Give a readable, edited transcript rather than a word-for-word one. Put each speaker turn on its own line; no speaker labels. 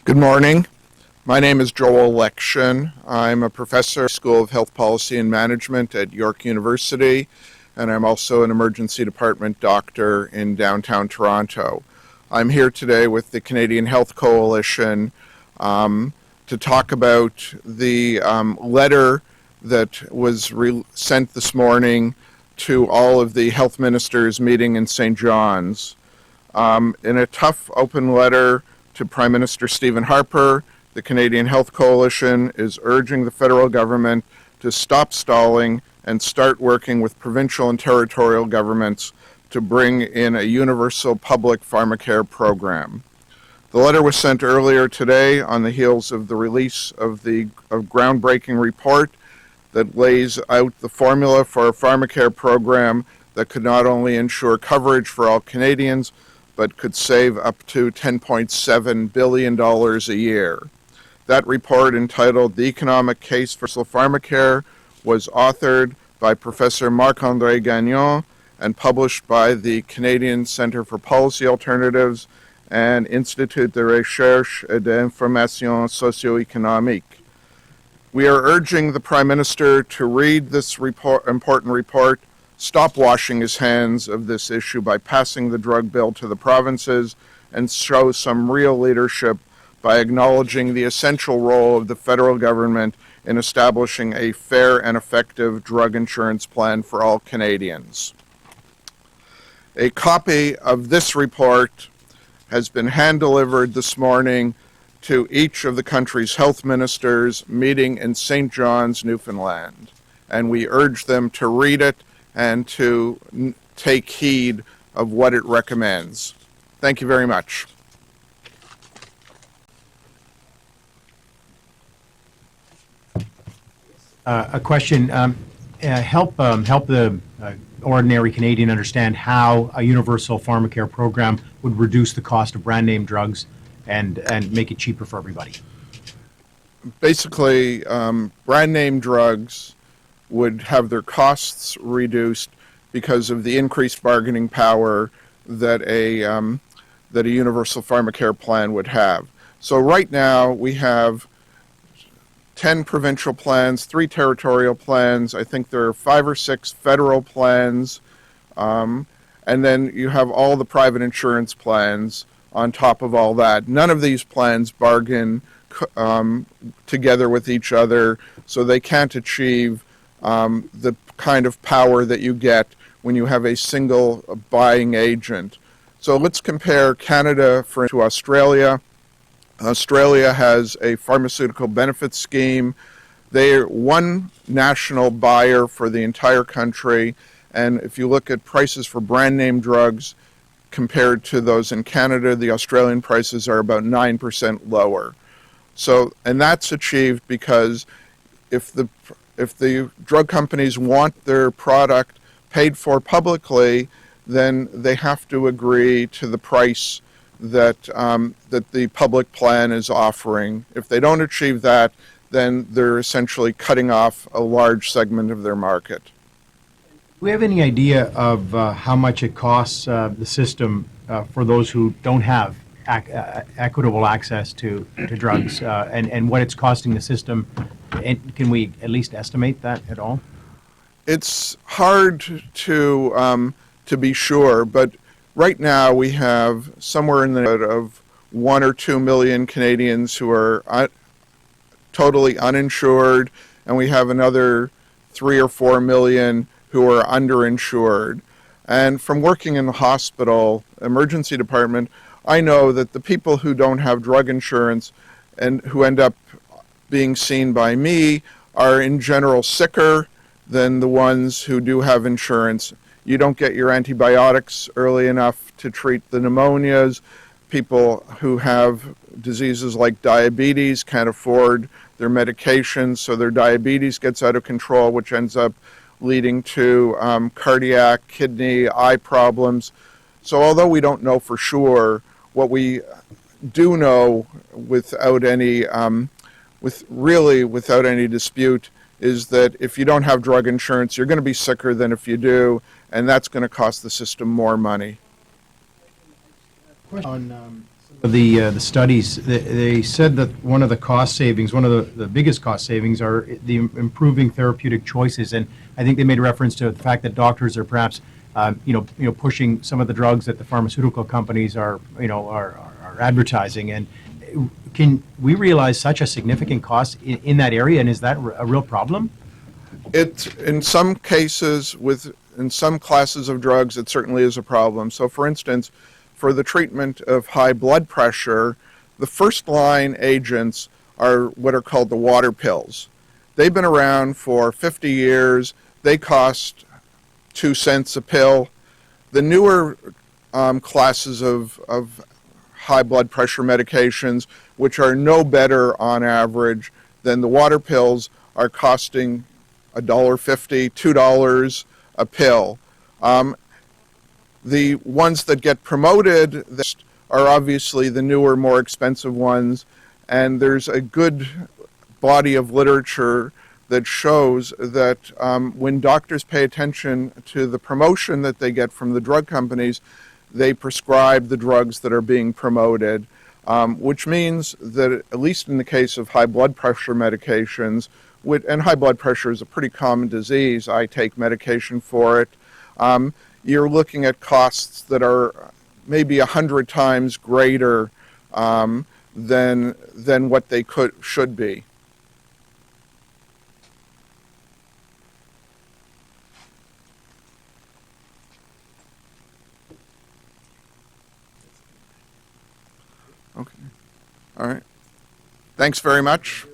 Good morning. My name is Joel Lection. I'm a professor at the School of Health Policy and Management at York University, and I'm also an emergency department doctor in downtown Toronto. I'm here today with the Canadian Health Coalition to talk about the letter that was sent this morning to all of the health ministers meeting in St. John's. In a tough open letter to Prime Minister Stephen Harper, the Canadian Health Coalition is urging the federal government to stop stalling and start working with provincial and territorial governments to bring in a universal public pharmacare program. The letter was sent earlier today on the heels of the release of the groundbreaking report that lays out the formula for a pharmacare program that could not only ensure coverage for all Canadians, but could save up to $10.7 billion a year. That report, entitled The Economic Case for Universal Pharmacare, was authored by Professor Marc-André Gagnon and published by the Canadian Centre for Policy Alternatives and Institut de Recherche et d'Information Socio-Économique. We are urging the Prime Minister to read this important report, stop washing his hands of this issue by passing the drug bill to the provinces, and show some real leadership by acknowledging the essential role of the federal government in establishing a fair and effective drug insurance plan for all Canadians. A copy of this report has been hand-delivered this morning to each of the country's health ministers meeting in St. John's, Newfoundland, and we urge them to read it and to take heed of what it recommends. Thank you very much.
A question. Help the ordinary Canadian understand how a universal pharmacare program would reduce the cost of brand name drugs and make it cheaper for everybody.
Basically, brand name drugs would have their costs reduced because of the increased bargaining power that a universal pharmacare plan would have. So right now we have 10 provincial plans, 3 territorial plans. I think there are 5 or 6 federal plans, and then you have all the private insurance plans on top of all that. None of these plans bargain together with each other, so they can't achieve the kind of power that you get when you have a single buying agent. So let's compare Canada to Australia. Australia has a pharmaceutical benefit scheme. They're one national buyer for the entire country, and if you look at prices for brand name drugs compared to those in Canada, the Australian prices are about 9% lower. So, and that's achieved because if the drug companies want their product paid for publicly, then they have to agree to the price that the public plan is offering. If they don't achieve that, then they're essentially cutting off a large segment of their market.
Do we have any idea of how much it costs the system for those who don't have equitable access to drugs, and what it's costing the system? And can we at least estimate that at all?
It's hard to be sure, but right now we have somewhere in the neighborhood of 1 or 2 million Canadians who are totally uninsured, and we have another 3 or 4 million who are underinsured. And from working in the hospital emergency department, I know that the people who don't have drug insurance and who end up being seen by me are in general sicker than the ones who do have insurance. You don't get your antibiotics early enough to treat the pneumonias. People who have diseases like diabetes can't afford their medications, so their diabetes gets out of control, which ends up leading to cardiac, kidney, eye problems. So although we don't know for sure, what we do know without any dispute is that if you don't have drug insurance, you're going to be sicker than if you do, and that's going to cost the system more money.
On The studies, they said that one of the cost savings, one of the biggest cost savings are the improving therapeutic choices. And I think they made reference to the fact that doctors are perhaps, pushing some of the drugs that the pharmaceutical companies are advertising. And can we realize such a significant cost in that area? And is that a real problem?
In some cases, in some classes of drugs, it certainly is a problem. So, for instance, for the treatment of high blood pressure, the first line agents are what are called the water pills. They've been around for 50 years. They cost 2 cents a pill. The newer classes of high blood pressure medications, which are no better on average than the water pills, are costing $1.50, $2 a pill. The ones that get promoted are obviously the newer, more expensive ones, and there's a good body of literature that shows that when doctors pay attention to the promotion that they get from the drug companies, they prescribe the drugs that are being promoted, which means that, at least in the case of high blood pressure medications, and high blood pressure is a pretty common disease, I take medication for it, you're looking at costs that are maybe 100 times greater than what they should be. Okay. All right. Thanks very much.